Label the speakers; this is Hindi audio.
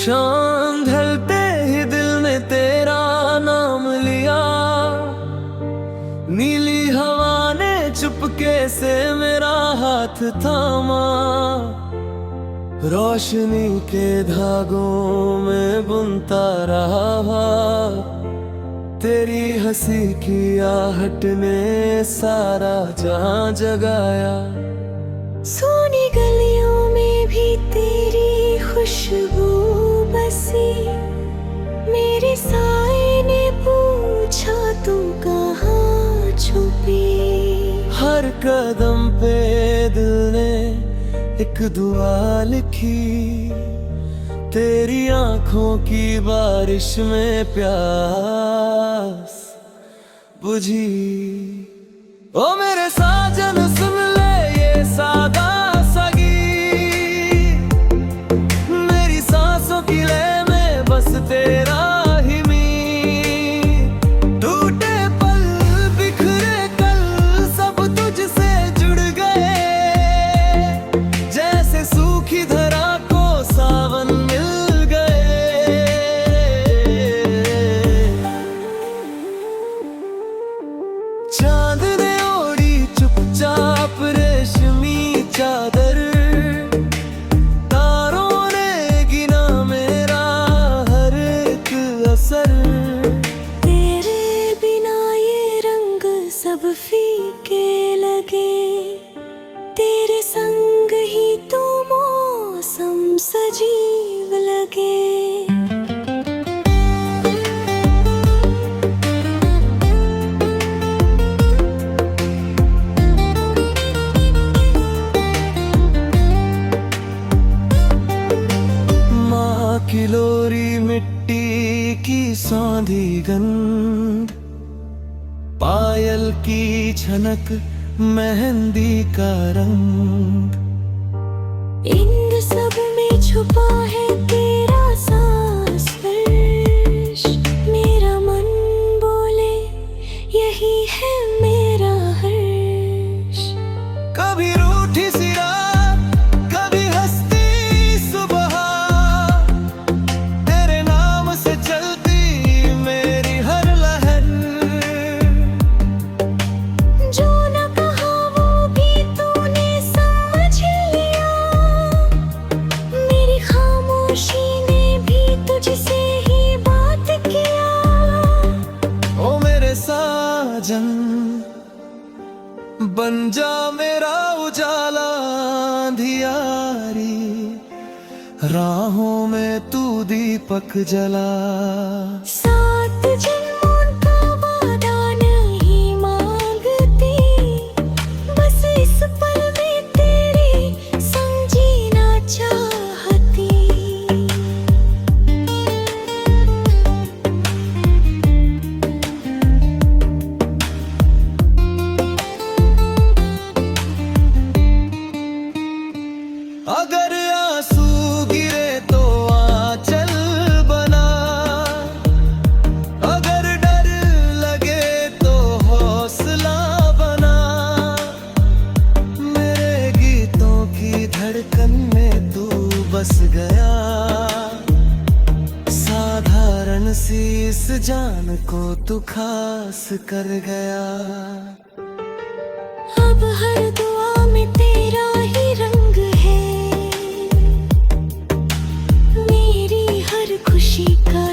Speaker 1: शाम ढलते ही दिल ने तेरा नाम लिया, नीली हवा ने चुपके से मेरा हाथ थामा। रोशनी के धागों में बुनता रहा, तेरी हंसी की आहट ने सारा जहां जगाया।
Speaker 2: सोनी गलियों में भी तेरी खुशबू बसी, मेरे साए ने पूछा तू कहाँ छुपी।
Speaker 1: हर कदम पे दिल ने एक दुआ लिखी, तेरी आंखों की बारिश में प्यास बुझी। ओ मेरे साजन सुन ले ये सादा सा गीत, मेरी सांसों की लय में बस तेरा ही मीत। टूटे पल बिखरे कल सब तुझसे जुड़ गए, जैसे सूखी धरा को सावन मिल गए। चांद ने ओढ़ी चुपचाप रेशमी चादर, तारों ने गिना मेरा हर एक असर।
Speaker 2: तेरे बिना ये रंग सब फीके लगे, तेरे संग ही तो मौसम सजीव लगे।
Speaker 1: माँ की लोरी मिट्टी की सौंधी गंध, पायल की छनक मेहंदी का रंग।
Speaker 2: इन सब में छुपा है तेरा सांस स्पर्श, मेरा मन बोले यही है मेरा हर्ष।
Speaker 1: कभी रूठी सी रात, कभी हंसती सुबह, तेरे नाम से चलती मेरी हर लहर।
Speaker 2: जो न कहा वो भी तूने समझ लिया, मेरी खामोशी ने भी तुझसे ही बात किया।
Speaker 1: ओ मेरे साजन बन जा मेरा उजाला अंधियारी, राहों में तू दीपक जला।
Speaker 2: सात जन्मों का वादा नहीं मांगती, बस इस पल में तेरे संग जीना चाहती।
Speaker 1: अगर आंसू गिरे तो आंचल बना, अगर डर लगे तो हौसला बना। मेरे गीतों की धड़कन में तू बस गया, साधारण सी इस जान को तू खास कर गया।
Speaker 2: अब हर दुआ में तेरा ही रंग है, मेरी हर खुशी का